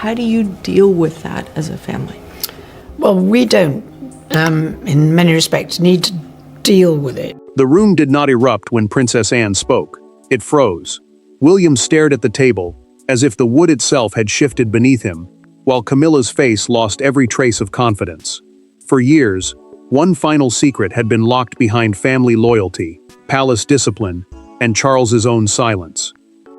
How do you deal with that as a family? Well, we don't, in many respects, need to deal with it. The room did not erupt when Princess Anne spoke. It froze. William stared at the table, as if the wood itself had shifted beneath him, while Camilla's face lost every trace of confidence. For years, one final secret had been locked behind family loyalty, palace discipline, and Charles's own silence.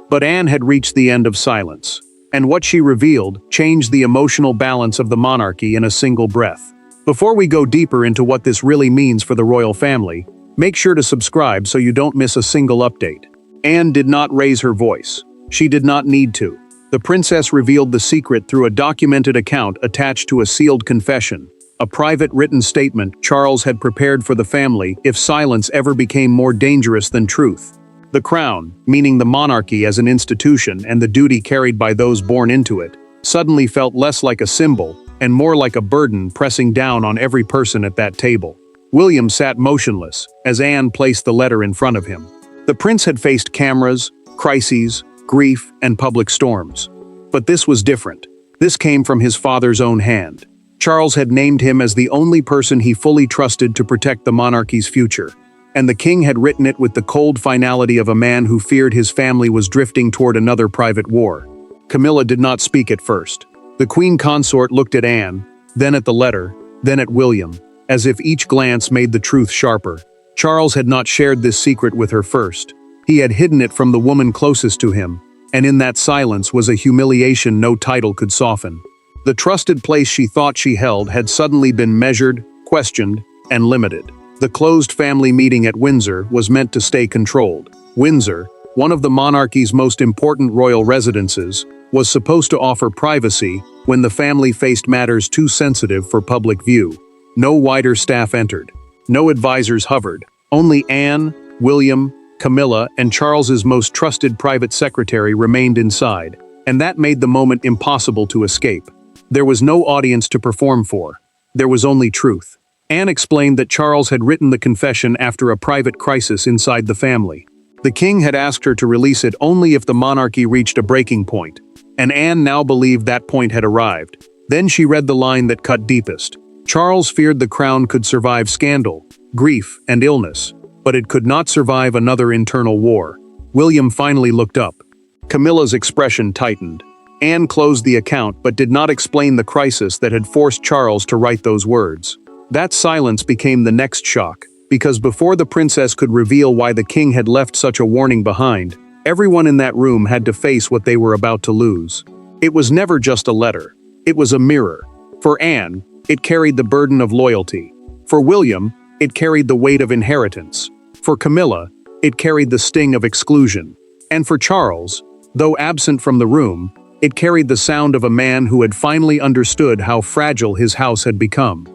But Anne had reached the end of silence, and what she revealed changed the emotional balance of the monarchy in a single breath. Before we go deeper into what this really means for the royal family, make sure to subscribe so you don't miss a single update. Anne did not raise her voice. She did not need to. The princess revealed the secret through a documented account attached to a sealed confession, a private written statement Charles had prepared for the family if silence ever became more dangerous than truth. The crown, meaning the monarchy as an institution and the duty carried by those born into it, suddenly felt less like a symbol and more like a burden pressing down on every person at that table. William sat motionless as Anne placed the letter in front of him. The prince had faced cameras, crises, grief, and public storms. But this was different. This came from his father's own hand. Charles had named him as the only person he fully trusted to protect the monarchy's future, and the king had written it with the cold finality of a man who feared his family was drifting toward another private war. Camilla did not speak at first. The queen consort looked at Anne, then at the letter, then at William, as if each glance made the truth sharper. Charles had not shared this secret with her first. He had hidden it from the woman closest to him, and in that silence was a humiliation no title could soften. The trusted place she thought she held had suddenly been measured, questioned, and limited. The closed family meeting at Windsor was meant to stay controlled. Windsor, one of the monarchy's most important royal residences, was supposed to offer privacy when the family faced matters too sensitive for public view. No wider staff entered. No advisors hovered. Only Anne, William, Camilla, and Charles's most trusted private secretary remained inside, and that made the moment impossible to escape. There was no audience to perform for. There was only truth. Anne explained that Charles had written the confession after a private crisis inside the family. The king had asked her to release it only if the monarchy reached a breaking point, and Anne now believed that point had arrived. Then she read the line that cut deepest. Charles feared the crown could survive scandal, grief, and illness, but it could not survive another internal war. William finally looked up. Camilla's expression tightened. Anne closed the account but did not explain the crisis that had forced Charles to write those words. That silence became the next shock, because before the princess could reveal why the king had left such a warning behind, everyone in that room had to face what they were about to lose. It was never just a letter. It was a mirror. For Anne, it carried the burden of loyalty. For William, it carried the weight of inheritance. For Camilla, it carried the sting of exclusion. And for Charles, though absent from the room, it carried the sound of a man who had finally understood how fragile his house had become.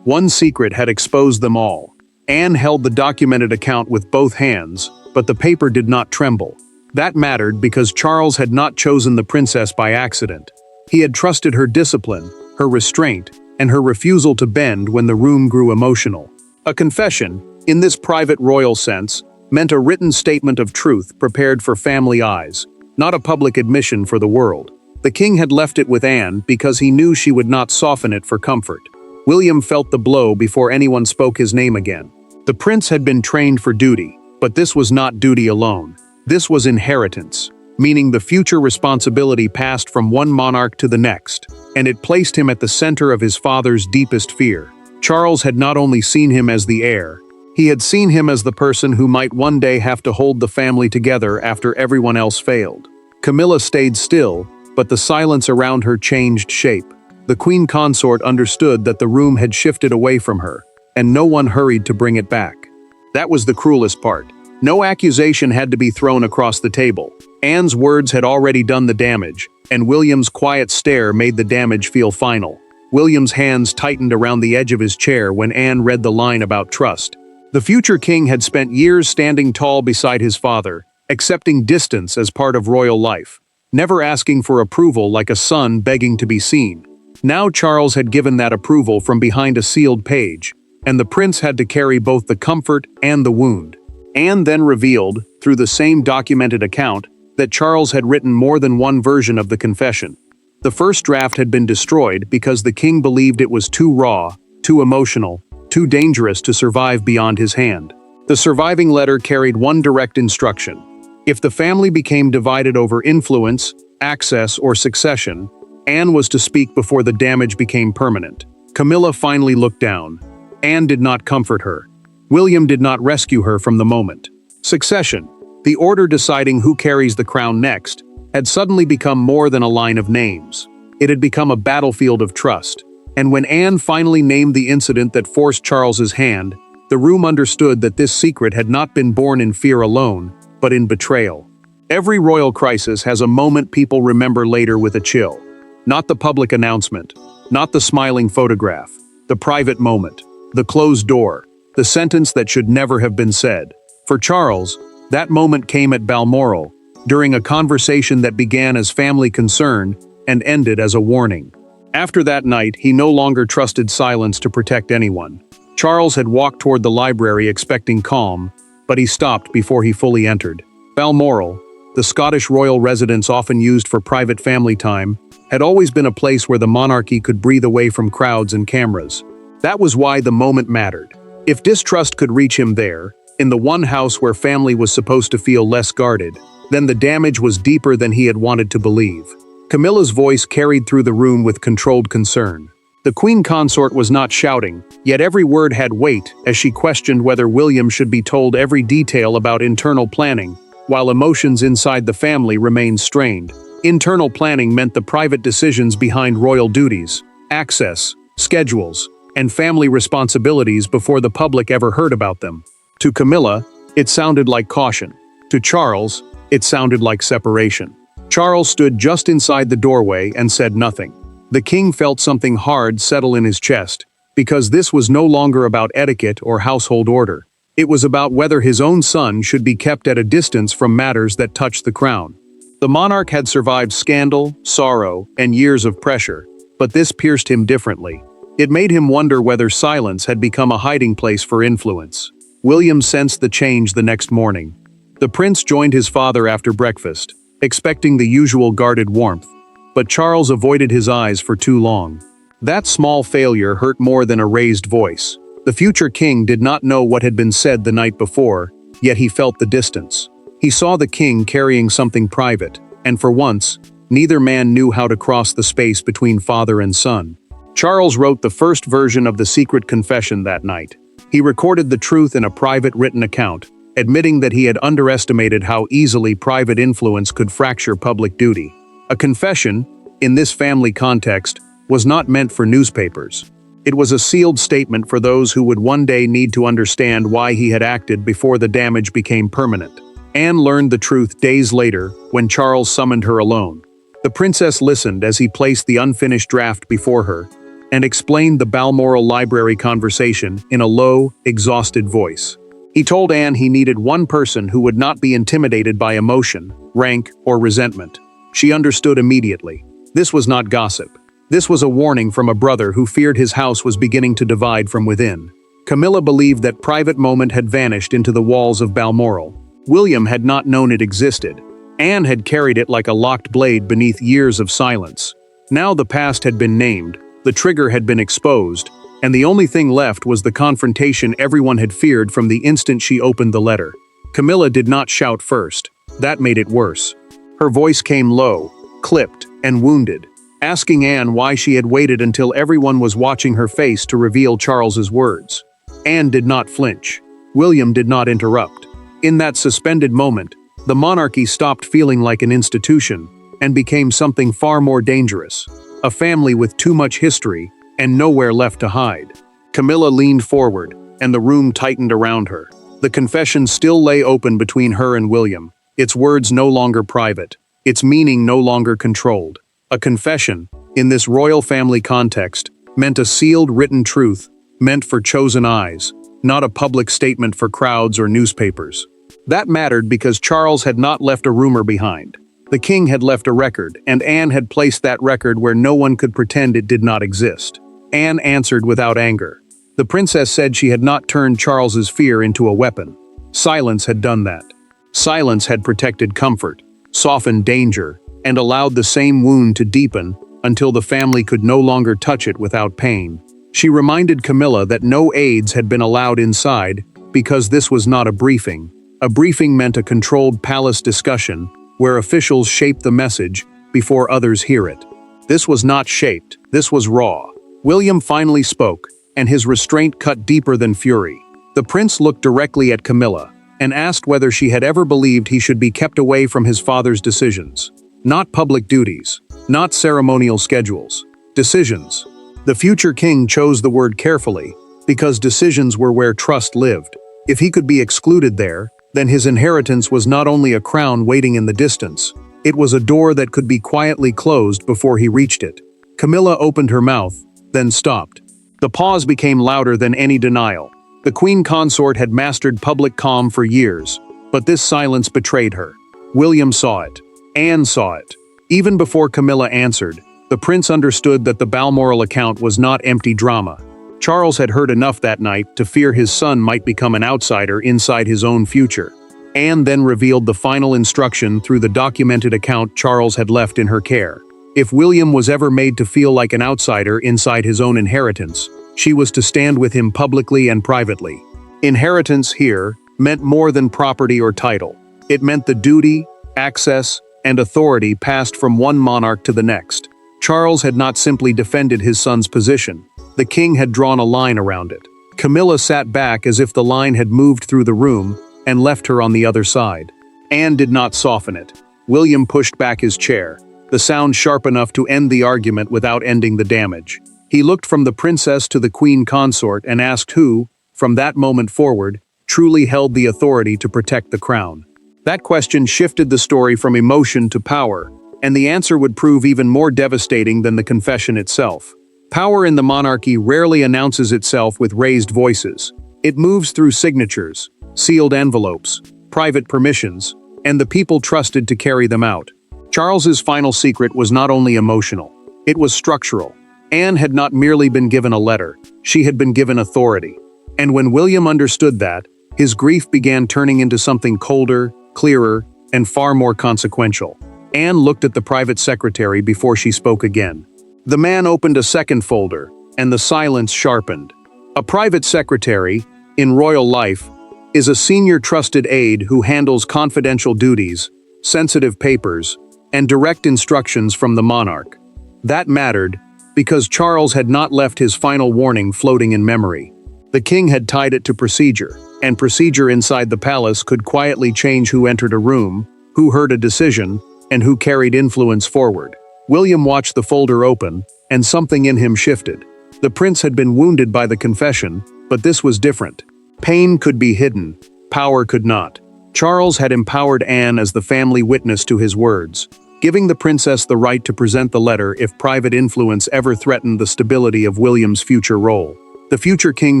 One secret had exposed them all. Anne held the documented account with both hands, but the paper did not tremble. That mattered because Charles had not chosen the princess by accident. He had trusted her discipline, her restraint, and her refusal to bend when the room grew emotional. A confession, in this private royal sense, meant a written statement of truth prepared for family eyes, not a public admission for the world. The king had left it with Anne because he knew she would not soften it for comfort. William felt the blow before anyone spoke his name again. The prince had been trained for duty, but this was not duty alone. This was inheritance, meaning the future responsibility passed from one monarch to the next, and it placed him at the center of his father's deepest fear. Charles had not only seen him as the heir, he had seen him as the person who might one day have to hold the family together after everyone else failed. Camilla stayed still, but the silence around her changed shape. The queen consort understood that the room had shifted away from her, and no one hurried to bring it back. That was the cruelest part. No accusation had to be thrown across the table. Anne's words had already done the damage, and William's quiet stare made the damage feel final. William's hands tightened around the edge of his chair when Anne read the line about trust. The future king had spent years standing tall beside his father, accepting distance as part of royal life, never asking for approval like a son begging to be seen. Now Charles had given that approval from behind a sealed page, and the prince had to carry both the comfort and the wound. Anne then revealed, through the same documented account, that Charles had written more than one version of the confession. The first draft had been destroyed because the king believed it was too raw, too emotional, too dangerous to survive beyond his hand. The surviving letter carried one direct instruction. If the family became divided over influence, access, or succession, Anne was to speak before the damage became permanent. Camilla finally looked down. Anne did not comfort her. William did not rescue her from the moment. Succession, the order deciding who carries the crown next, had suddenly become more than a line of names. It had become a battlefield of trust. And when Anne finally named the incident that forced Charles's hand, the room understood that this secret had not been born in fear alone, but in betrayal. Every royal crisis has a moment people remember later with a chill. Not the public announcement, not the smiling photograph, the private moment, the closed door, the sentence that should never have been said. For Charles, that moment came at Balmoral, during a conversation that began as family concern and ended as a warning. After that night, he no longer trusted silence to protect anyone. Charles had walked toward the library expecting calm, but he stopped before he fully entered. Balmoral, the Scottish royal residence often used for private family time, had always been a place where the monarchy could breathe away from crowds and cameras. That was why the moment mattered. If distrust could reach him there, in the one house where family was supposed to feel less guarded, then the damage was deeper than he had wanted to believe. Camilla's voice carried through the room with controlled concern. The queen consort was not shouting, yet every word had weight as she questioned whether William should be told every detail about internal planning, while emotions inside the family remained strained. Internal planning meant the private decisions behind royal duties, access, schedules, and family responsibilities before the public ever heard about them. To Camilla, it sounded like caution. To Charles, it sounded like separation. Charles stood just inside the doorway and said nothing. The king felt something hard settle in his chest, because this was no longer about etiquette or household order. It was about whether his own son should be kept at a distance from matters that touched the crown. The monarch had survived scandal, sorrow, and years of pressure, but this pierced him differently. It made him wonder whether silence had become a hiding place for influence. William sensed the change the next morning. The prince joined his father after breakfast, expecting the usual guarded warmth, but Charles avoided his eyes for too long. That small failure hurt more than a raised voice. The future king did not know what had been said the night before, yet he felt the distance. He saw the king carrying something private, and for once, neither man knew how to cross the space between father and son. Charles wrote the first version of the secret confession that night. He recorded the truth in a private written account, admitting that he had underestimated how easily private influence could fracture public duty. A confession, in this family context, was not meant for newspapers. It was a sealed statement for those who would one day need to understand why he had acted before the damage became permanent. Anne learned the truth days later, when Charles summoned her alone. The princess listened as he placed the unfinished draft before her, and explained the Balmoral Library conversation in a low, exhausted voice. He told Anne he needed one person who would not be intimidated by emotion, rank, or resentment. She understood immediately. This was not gossip. This was a warning from a brother who feared his house was beginning to divide from within. Camilla believed that private moment had vanished into the walls of Balmoral. William had not known it existed. Anne had carried it like a locked blade beneath years of silence. Now the past had been named, the trigger had been exposed, and the only thing left was the confrontation everyone had feared from the instant she opened the letter. Camilla did not shout first. That made it worse. Her voice came low, clipped, and wounded, asking Anne why she had waited until everyone was watching her face to reveal Charles's words. Anne did not flinch. William did not interrupt. In that suspended moment, the monarchy stopped feeling like an institution and became something far more dangerous, a family with too much history and nowhere left to hide. Camilla leaned forward, and the room tightened around her. The confession still lay open between her and William, its words no longer private, its meaning no longer controlled. A confession, in this royal family context, meant a sealed written truth, meant for chosen eyes, not a public statement for crowds or newspapers. That mattered because Charles had not left a rumor behind. The king had left a record, and Anne had placed that record where no one could pretend it did not exist. Anne answered without anger. The princess said she had not turned Charles's fear into a weapon. Silence had done that. Silence had protected comfort, softened danger, and allowed the same wound to deepen until the family could no longer touch it without pain. She reminded Camilla that no aides had been allowed inside because this was not a briefing. A briefing meant a controlled palace discussion where officials shape the message before others hear it. This was not shaped, this was raw. William finally spoke, and his restraint cut deeper than fury. The prince looked directly at Camilla and asked whether she had ever believed he should be kept away from his father's decisions. Not public duties, not ceremonial schedules, decisions. The future king chose the word carefully because decisions were where trust lived. If he could be excluded there, then his inheritance was not only a crown waiting in the distance, it was a door that could be quietly closed before he reached it. Camilla opened her mouth, then stopped. The pause became louder than any denial. The queen consort had mastered public calm for years, but this silence betrayed her. William saw it. Anne saw it. Even before Camilla answered, the prince understood that the Balmoral account was not empty drama. Charles had heard enough that night to fear his son might become an outsider inside his own future. Anne then revealed the final instruction through the documented account Charles had left in her care. If William was ever made to feel like an outsider inside his own inheritance, she was to stand with him publicly and privately. Inheritance here meant more than property or title. It meant the duty, access, and authority passed from one monarch to the next. Charles had not simply defended his son's position. The king had drawn a line around it. Camilla sat back as if the line had moved through the room and left her on the other side. Anne did not soften it. William pushed back his chair, the sound sharp enough to end the argument without ending the damage. He looked from the princess to the queen consort and asked who, from that moment forward, truly held the authority to protect the crown. That question shifted the story from emotion to power, and the answer would prove even more devastating than the confession itself. Power in the monarchy rarely announces itself with raised voices. It moves through signatures, sealed envelopes, private permissions, and the people trusted to carry them out. Charles's final secret was not only emotional, it was structural. Anne had not merely been given a letter, she had been given authority. And when William understood that, his grief began turning into something colder, clearer, and far more consequential. Anne looked at the private secretary before she spoke again. The man opened a second folder, and the silence sharpened. A private secretary, in royal life, is a senior trusted aide who handles confidential duties, sensitive papers, and direct instructions from the monarch. That mattered because Charles had not left his final warning floating in memory. The king had tied it to procedure, and procedure inside the palace could quietly change who entered a room, who heard a decision, and who carried influence forward. William watched the folder open, and something in him shifted. The prince had been wounded by the confession, but this was different. Pain could be hidden, power could not. Charles had empowered Anne as the family witness to his words, giving the princess the right to present the letter if private influence ever threatened the stability of William's future role. The future king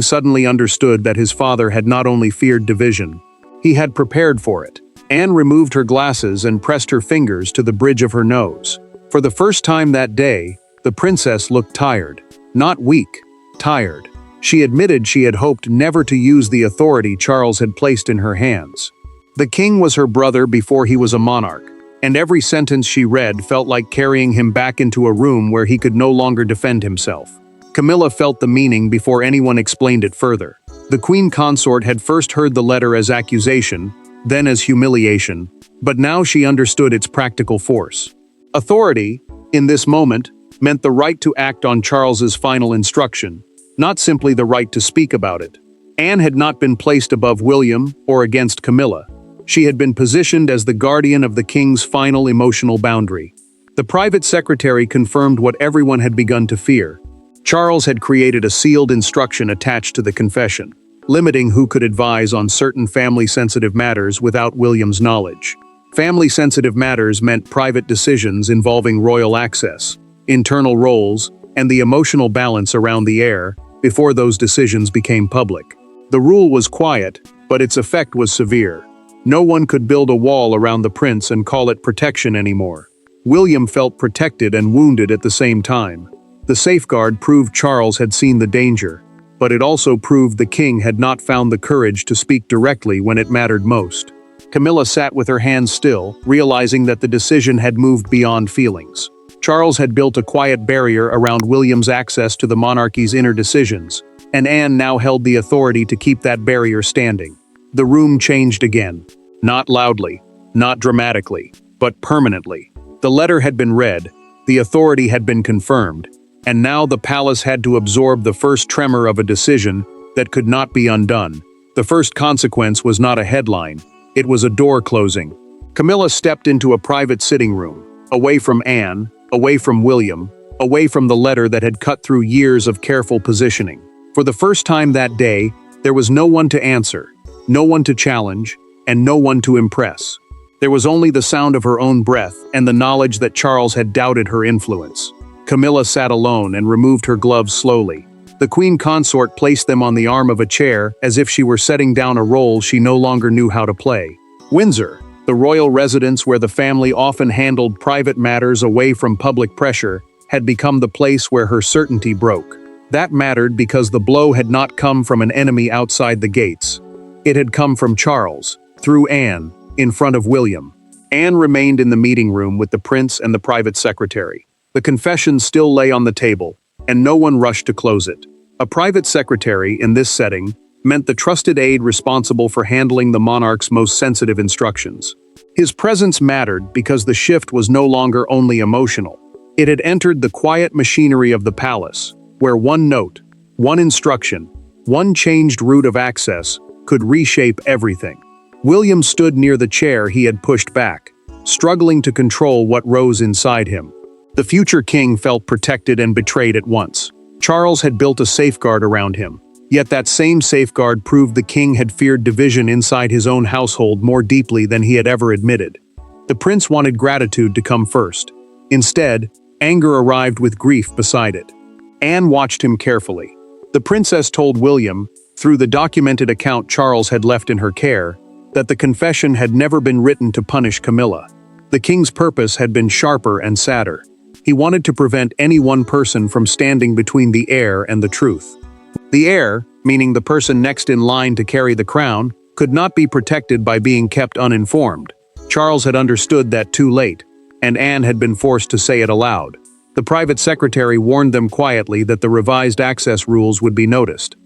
suddenly understood that his father had not only feared division, he had prepared for it. Anne removed her glasses and pressed her fingers to the bridge of her nose. For the first time that day, the princess looked tired. Not weak, tired. She admitted she had hoped never to use the authority Charles had placed in her hands. The king was her brother before he was a monarch, and every sentence she read felt like carrying him back into a room where he could no longer defend himself. Camilla felt the meaning before anyone explained it further. The queen consort had first heard the letter as accusation, then as humiliation, but now she understood its practical force. Authority, in this moment, meant the right to act on Charles's final instruction, not simply the right to speak about it. Anne had not been placed above William or against Camilla. She had been positioned as the guardian of the king's final emotional boundary. The private secretary confirmed what everyone had begun to fear. Charles had created a sealed instruction attached to the confession, limiting who could advise on certain family-sensitive matters without William's knowledge. Family-sensitive matters meant private decisions involving royal access, internal roles, and the emotional balance around the heir before those decisions became public. The rule was quiet, but its effect was severe. No one could build a wall around the prince and call it protection anymore. William felt protected and wounded at the same time. The safeguard proved Charles had seen the danger, but it also proved the king had not found the courage to speak directly when it mattered most. Camilla sat with her hands still, realizing that the decision had moved beyond feelings. Charles had built a quiet barrier around William's access to the monarchy's inner decisions, and Anne now held the authority to keep that barrier standing. The room changed again. Not loudly, not dramatically, but permanently. The letter had been read, the authority had been confirmed, and now the palace had to absorb the first tremor of a decision that could not be undone. The first consequence was not a headline, it was a door closing. Camilla stepped into a private sitting room, away from Anne, away from William, away from the letter that had cut through years of careful positioning. For the first time that day, there was no one to answer, no one to challenge, and no one to impress. There was only the sound of her own breath and the knowledge that Charles had doubted her influence. Camilla sat alone and removed her gloves slowly. The queen consort placed them on the arm of a chair as if she were setting down a role she no longer knew how to play. Windsor, the royal residence where the family often handled private matters away from public pressure, had become the place where her certainty broke. That mattered because the blow had not come from an enemy outside the gates. It had come from Charles, through Anne, in front of William. Anne remained in the meeting room with the prince and the private secretary. The confession still lay on the table, and no one rushed to close it. A private secretary, in this setting, meant the trusted aide responsible for handling the monarch's most sensitive instructions. His presence mattered because the shift was no longer only emotional. It had entered the quiet machinery of the palace, where one note, one instruction, one changed route of access could reshape everything. William stood near the chair he had pushed back, struggling to control what rose inside him. The future king felt protected and betrayed at once. Charles had built a safeguard around him, yet that same safeguard proved the king had feared division inside his own household more deeply than he had ever admitted. The prince wanted gratitude to come first. Instead, anger arrived with grief beside it. Anne watched him carefully. The princess told William, through the documented account Charles had left in her care, that the confession had never been written to punish Camilla. The king's purpose had been sharper and sadder. He wanted to prevent any one person from standing between the heir and the truth. The heir, meaning the person next in line to carry the crown, could not be protected by being kept uninformed. Charles had understood that too late, and Anne had been forced to say it aloud. The private secretary warned them quietly that the revised access rules would be noticed.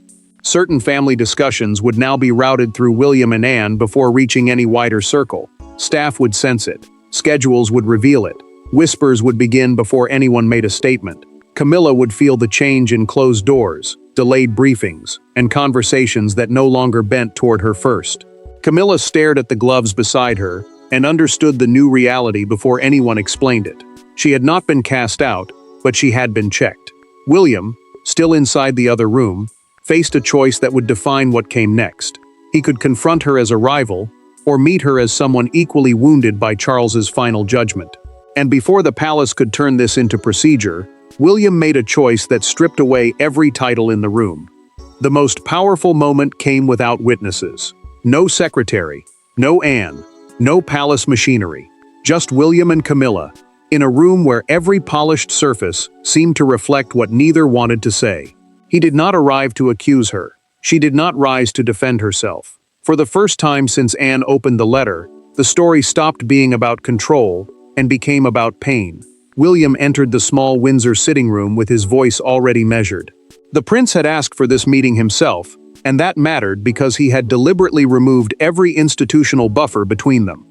Certain family discussions would now be routed through William and Anne before reaching any wider circle. Staff would sense it. Schedules would reveal it. Whispers would begin before anyone made a statement. Camilla would feel the change in closed doors, delayed briefings, and conversations that no longer bent toward her first. Camilla stared at the gloves beside her and understood the new reality before anyone explained it. She had not been cast out, but she had been checked. William, still inside the other room, faced a choice that would define what came next. He could confront her as a rival, or meet her as someone equally wounded by Charles's final judgment. And before the palace could turn this into procedure, William made a choice that stripped away every title in the room. The most powerful moment came without witnesses. No secretary, no Anne, no palace machinery, just William and Camilla, in a room where every polished surface seemed to reflect what neither wanted to say. He did not arrive to accuse her. She did not rise to defend herself. For the first time since Anne opened the letter, the story stopped being about control and became about pain. William entered the small Windsor sitting room with his voice already measured. The prince had asked for this meeting himself, and that mattered because he had deliberately removed every institutional buffer between them.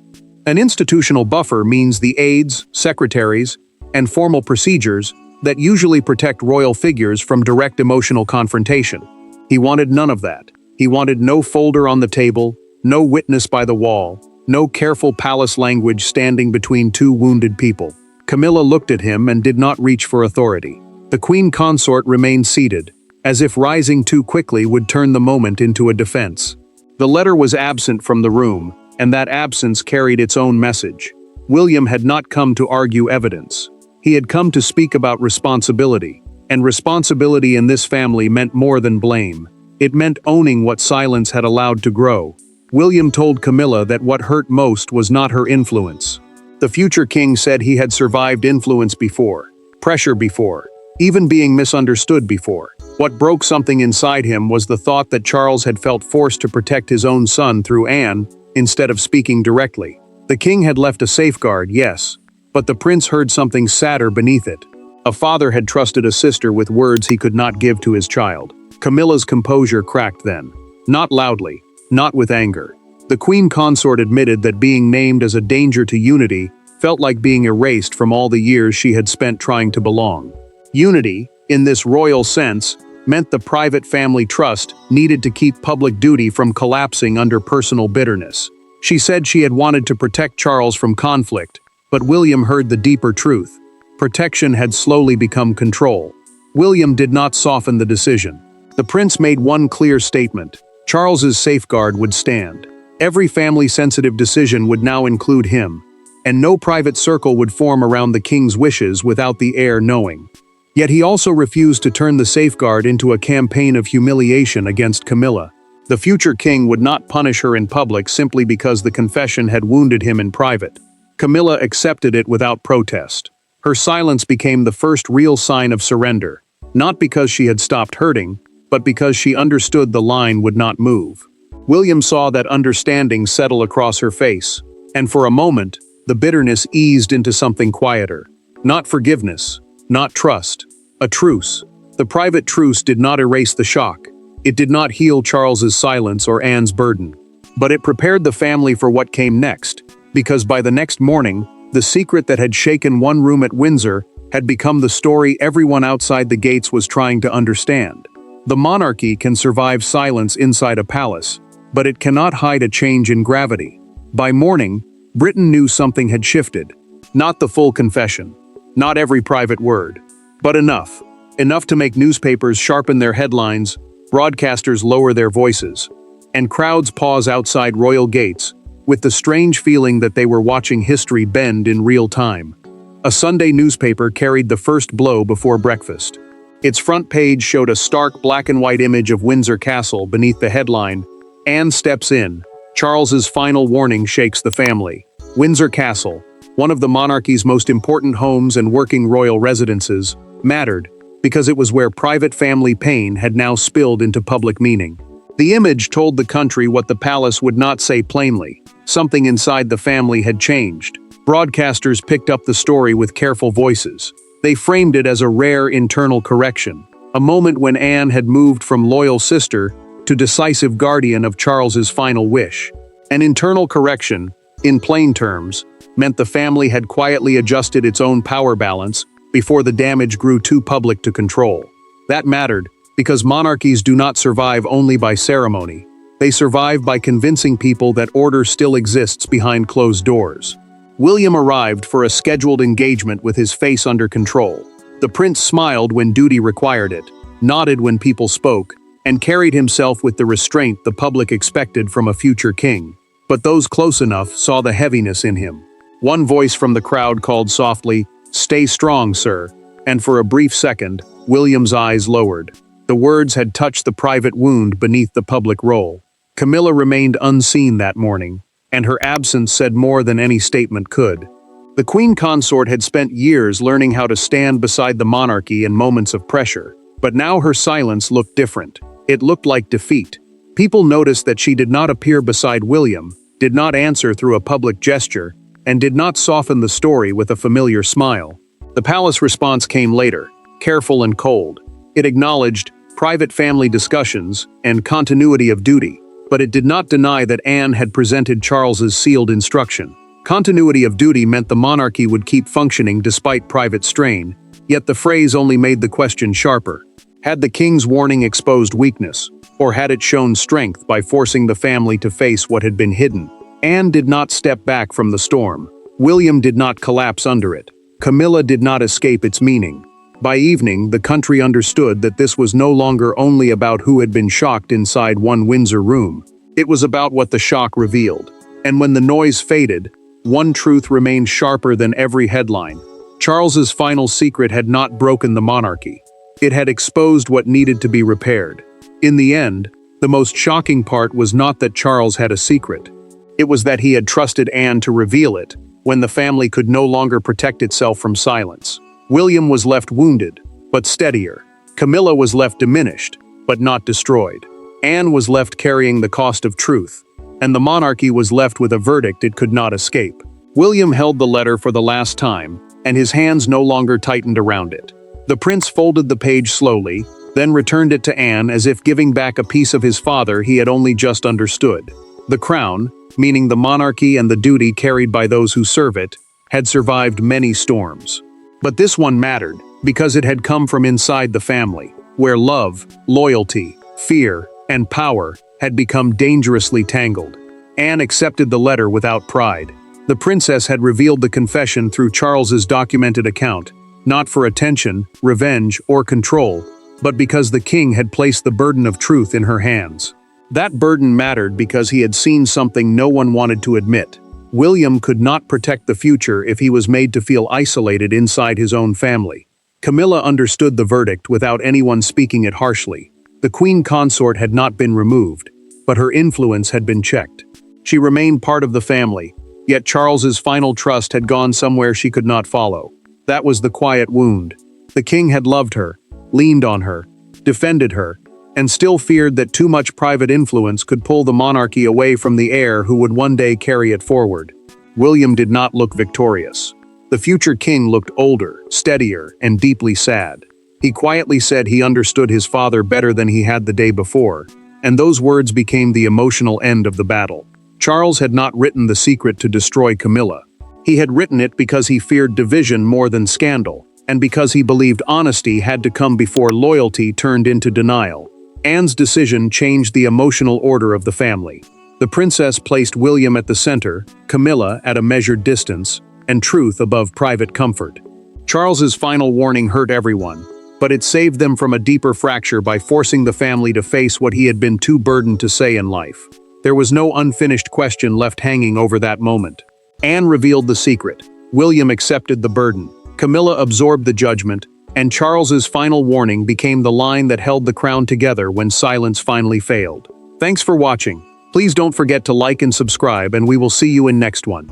An institutional buffer means the aides, secretaries, and formal procedures that usually protect royal figures from direct emotional confrontation. He wanted none of that. He wanted no folder on the table, no witness by the wall, no careful palace language standing between two wounded people. Camilla looked at him and did not reach for authority. The queen consort remained seated, as if rising too quickly would turn the moment into a defense. The letter was absent from the room, and that absence carried its own message. William had not come to argue evidence. He had come to speak about responsibility, and responsibility in this family meant more than blame. It meant owning what silence had allowed to grow. William told Camilla that what hurt most was not her influence. The future king said he had survived influence before, pressure before, even being misunderstood before. What broke something inside him was the thought that Charles had felt forced to protect his own son through Anne, instead of speaking directly. The king had left a safeguard, yes, But the prince heard something sadder beneath it. A father had trusted a sister with words he could not give to his child. Camilla's composure cracked then. Not loudly, not with anger. The queen consort admitted that being named as a danger to unity felt like being erased from all the years she had spent trying to belong. Unity, in this royal sense, meant the private family trust needed to keep public duty from collapsing under personal bitterness. She said she had wanted to protect Charles from conflict, but William heard the deeper truth. Protection had slowly become control. William did not soften the decision. The prince made one clear statement: Charles's safeguard would stand. Every family-sensitive decision would now include him, and no private circle would form around the king's wishes without the heir knowing. Yet he also refused to turn the safeguard into a campaign of humiliation against Camilla. The future king would not punish her in public simply because the confession had wounded him in private. Camilla accepted it without protest. Her silence became the first real sign of surrender, not because she had stopped hurting, but because she understood the line would not move. William saw that understanding settle across her face, and for a moment, the bitterness eased into something quieter. Not forgiveness, not trust, a truce. The private truce did not erase the shock. It did not heal Charles's silence or Anne's burden. But it prepared the family for what came next, because by the next morning, the secret that had shaken one room at Windsor had become the story everyone outside the gates was trying to understand. The monarchy can survive silence inside a palace, but it cannot hide a change in gravity. By morning, Britain knew something had shifted. Not the full confession, not every private word, but enough. Enough to make newspapers sharpen their headlines, broadcasters lower their voices, and crowds pause outside royal gates, with the strange feeling that they were watching history bend in real time. A Sunday newspaper carried the first blow before breakfast. Its front page showed a stark black and white image of Windsor Castle beneath the headline, "Anne steps in. Charles's final warning shakes the family." Windsor Castle, one of the monarchy's most important homes and working royal residences, mattered because it was where private family pain had now spilled into public meaning. The image told the country what the palace would not say plainly. Something inside the family had changed. Broadcasters picked up the story with careful voices. They framed it as a rare internal correction, a moment when Anne had moved from loyal sister to decisive guardian of Charles's final wish. An internal correction, in plain terms, meant the family had quietly adjusted its own power balance before the damage grew too public to control. That mattered because monarchies do not survive only by ceremony. They survive by convincing people that order still exists behind closed doors. William arrived for a scheduled engagement with his face under control. The prince smiled when duty required it, nodded when people spoke, and carried himself with the restraint the public expected from a future king. But those close enough saw the heaviness in him. One voice from the crowd called softly, "Stay strong, sir," and for a brief second, William's eyes lowered. The words had touched the private wound beneath the public role. Camilla remained unseen that morning, and her absence said more than any statement could. The queen consort had spent years learning how to stand beside the monarchy in moments of pressure, but now her silence looked different. It looked like defeat. People noticed that she did not appear beside William, did not answer through a public gesture, and did not soften the story with a familiar smile. The palace response came later, careful and cold. It acknowledged private family discussions and continuity of duty, but it did not deny that Anne had presented Charles's sealed instruction. Continuity of duty meant the monarchy would keep functioning despite private strain, yet the phrase only made the question sharper. Had the king's warning exposed weakness, or had it shown strength by forcing the family to face what had been hidden? Anne did not step back from the storm. William did not collapse under it. Camilla did not escape its meaning. By evening, the country understood that this was no longer only about who had been shocked inside one Windsor room. It was about what the shock revealed. And when the noise faded, one truth remained sharper than every headline. Charles's final secret had not broken the monarchy. It had exposed what needed to be repaired. In the end, the most shocking part was not that Charles had a secret. It was that he had trusted Anne to reveal it, when the family could no longer protect itself from silence. William was left wounded, but steadier. Camilla was left diminished, but not destroyed. Anne was left carrying the cost of truth, and the monarchy was left with a verdict it could not escape. William held the letter for the last time, and his hands no longer tightened around it. The prince folded the page slowly, then returned it to Anne as if giving back a piece of his father he had only just understood. The crown, meaning the monarchy and the duty carried by those who serve it, had survived many storms. But this one mattered, because it had come from inside the family, where love, loyalty, fear, and power had become dangerously tangled. Anne accepted the letter without pride. The princess had revealed the confession through Charles's documented account, not for attention, revenge, or control, but because the king had placed the burden of truth in her hands. That burden mattered because he had seen something no one wanted to admit. William could not protect the future if he was made to feel isolated inside his own family. Camilla understood the verdict without anyone speaking it harshly. The queen consort had not been removed, but her influence had been checked. She remained part of the family, yet Charles's final trust had gone somewhere she could not follow. That was the quiet wound. The king had loved her, leaned on her, defended her, and still feared that too much private influence could pull the monarchy away from the heir who would one day carry it forward. William did not look victorious. The future king looked older, steadier, and deeply sad. He quietly said he understood his father better than he had the day before, and those words became the emotional end of the battle. Charles had not written the secret to destroy Camilla. He had written it because he feared division more than scandal, and because he believed honesty had to come before loyalty turned into denial. Anne's decision changed the emotional order of the family. The princess placed William at the center, Camilla at a measured distance, and truth above private comfort. Charles's final warning hurt everyone, but it saved them from a deeper fracture by forcing the family to face what he had been too burdened to say in life. There was no unfinished question left hanging over that moment. Anne revealed the secret. William accepted the burden. Camilla absorbed the judgment, and Charles's final warning became the line that held the crown together when silence finally failed. Thanks for watching. Please don't forget to like and subscribe, and we will see you in next one.